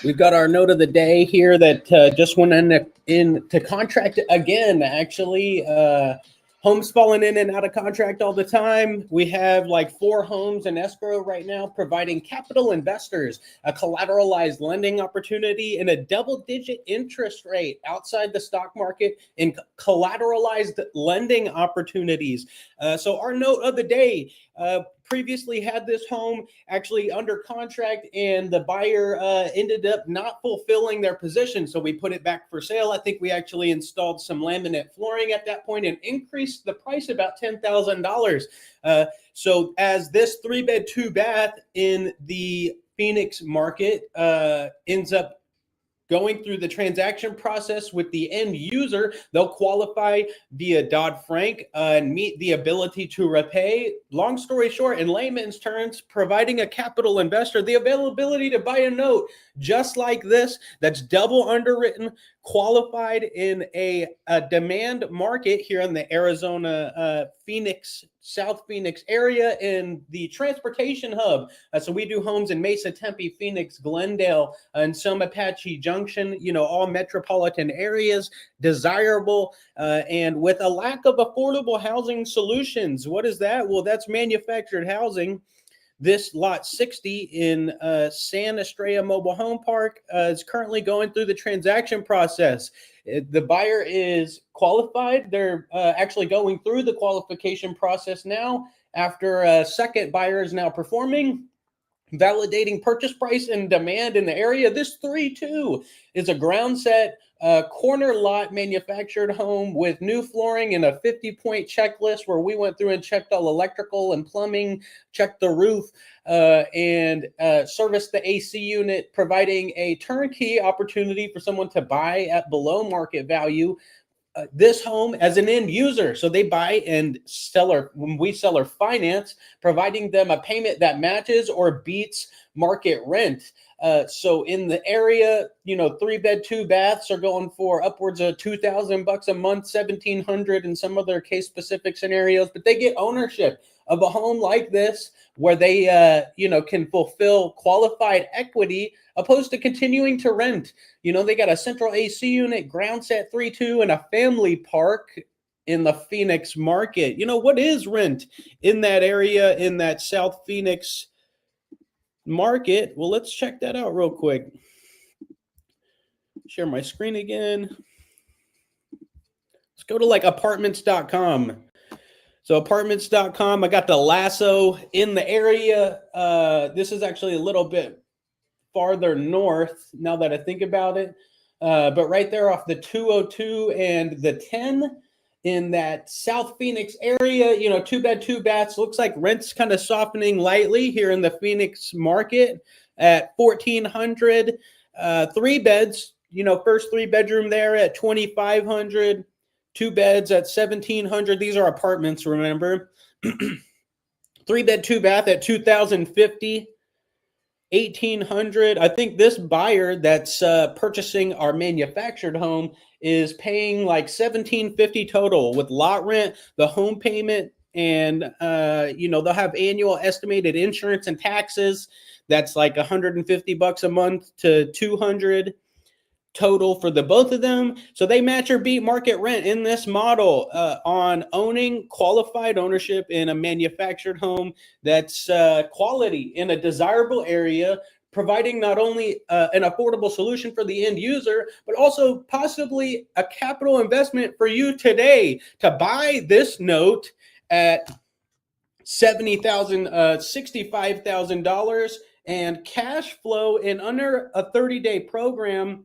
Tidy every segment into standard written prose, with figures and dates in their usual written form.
We've got our note of the day here that just went into contract again, actually. Homes falling in and out of contract all the time. We have like 4 homes in escrow right now, providing capital investors a collateralized lending opportunity and a double-digit interest rate outside the stock market in collateralized lending opportunities. So our note of the day, previously had this home actually under contract and the buyer ended up not fulfilling their position. So we put it back for sale. I think we actually installed some laminate flooring at that point and increased the price about $10,000. So as this 3-bed, 2-bath in the Phoenix market ends up going through the transaction process with the end user, they'll qualify via Dodd-Frank and meet the ability to repay. Long story short, in layman's terms, providing a capital investor the availability to buy a note just like this, that's double underwritten, qualified in a demand market here in the Arizona, Phoenix, South Phoenix area in the transportation hub. So we do homes in Mesa, Tempe, Phoenix, Glendale, and some Apache Junction, all metropolitan areas, desirable, and with a lack of affordable housing solutions. What is that? Well, that's manufactured housing. This lot 60 in San Estrella Mobile Home Park is currently going through the transaction process. The buyer is qualified. They're actually going through the qualification process now after a second buyer is now performing, validating purchase price and demand in the area. This 3-2 is a ground set corner lot manufactured home with new flooring and a 50-point checklist where we went through and checked all electrical and plumbing, checked the roof, and serviced the AC unit, providing a turnkey opportunity for someone to buy at below market value this home as an end user. So they buy and when we seller finance, providing them a payment that matches or beats market rent. So in the area, 3-bed, 2-baths are going for upwards of $2,000 a month, $1,700 in some other case specific scenarios, but they get ownership of a home like this where they, can fulfill qualified equity opposed to continuing to rent. They got a central AC unit, ground set 3-2, and a family park in the Phoenix market. What is rent in that area, in that South Phoenix market? Well, let's check that out real quick. Share my screen again. Let's go to like apartments.com. So apartments.com, I got the lasso in the area. This is actually a little bit farther north now that I think about it. But right there off the 202 and the 10 in that South Phoenix area, 2-bed, 2-baths. Looks like rent's kind of softening lightly here in the Phoenix market at $1,400. 3 beds, first 3-bedroom there at $2,500. 2 beds at $1,700. These are apartments, remember. 3-bed, 2-bath at $2,050. $1,800. I think this buyer that's purchasing our manufactured home is paying like $1,750 total with lot rent, the home payment, and they'll have annual estimated insurance and taxes. That's like $150 a month to $200 total for the both of them. So they match or beat market rent in this model on owning qualified ownership in a manufactured home that's quality in a desirable area, providing not only an affordable solution for the end user, but also possibly a capital investment for you today to buy this note at $70,000, $65,000 and cash flow in under a 30-day program,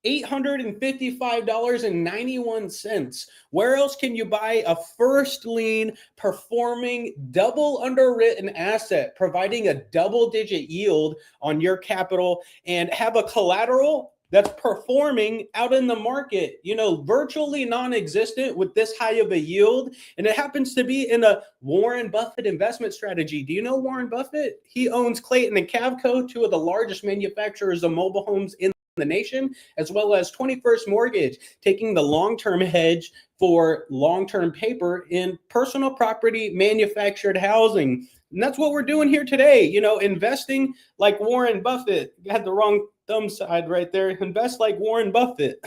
$855.91. Where else can you buy a first lien performing double underwritten asset, providing a double-digit yield on your capital and have a collateral that's performing out in the market, virtually non-existent with this high of a yield? And it happens to be in a Warren Buffett investment strategy. Do you know Warren Buffett? He owns Clayton and Cavco, 2 of the largest manufacturers of mobile homes in the nation, as well as 21st Mortgage, taking the long-term hedge for long-term paper in personal property manufactured housing. And that's what we're doing here today. You know, investing like Warren Buffett. You had the wrong thumb side right there. Invest like Warren Buffett.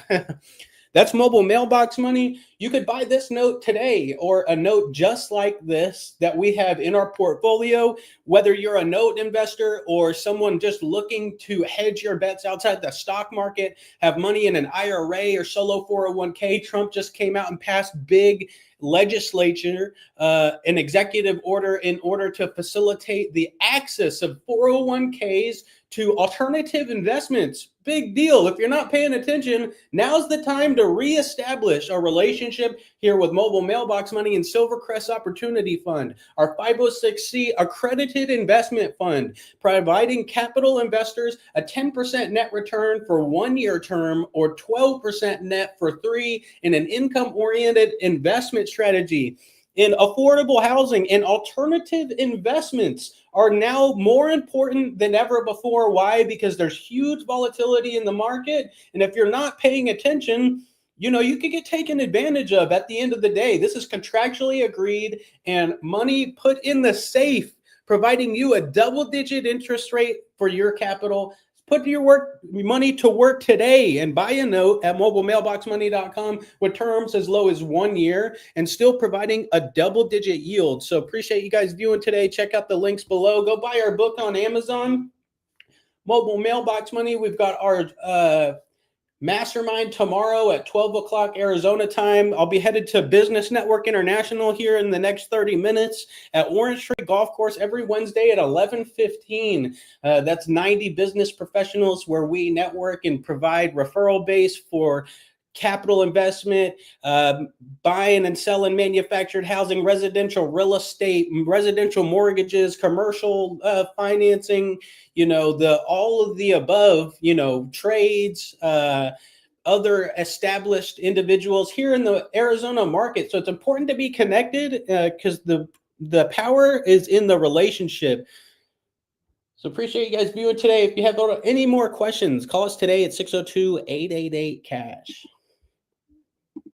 That's mobile mailbox money. You could buy this note today or a note just like this that we have in our portfolio, whether you're a note investor or someone just looking to hedge your bets outside the stock market, have money in an IRA or solo 401k. Trump just came out and passed big legislature, an executive order in order to facilitate the access of 401ks to alternative investments. Big deal. If you're not paying attention, now's the time to reestablish a relationship here with Mobile Mailbox Money and Silvercrest Opportunity Fund, our 506C accredited investment fund, providing capital investors a 10% net return for 1 year term or 12% net for 3 in an income-oriented investment strategy. In affordable housing and alternative investments are now more important than ever before. Why? Because there's huge volatility in the market. And if you're not paying attention, you know, you could get taken advantage of at the end of the day. This is contractually agreed and money put in the safe, providing you a double-digit interest rate for your capital. Put your money to work today and buy a note at mobilemailboxmoney.com with terms as low as 1 year and still providing a double-digit yield. So appreciate you guys viewing today. Check out the links below. Go buy our book on Amazon. Mobile Mailbox Money. We've got our mastermind tomorrow at 12 o'clock Arizona time. I'll be headed to Business Network International here in the next 30 minutes at Orange Tree Golf Course every Wednesday at 11:15. That's 90 business professionals where we network and provide referral base for capital investment, buying and selling manufactured housing, residential real estate, residential mortgages, commercial financing, you know, all of the above, you know, trades, other established individuals here in the Arizona market. So it's important to be connected because the power is in the relationship. So appreciate you guys viewing today. If you have any more questions, call us today at 602-888-CASH.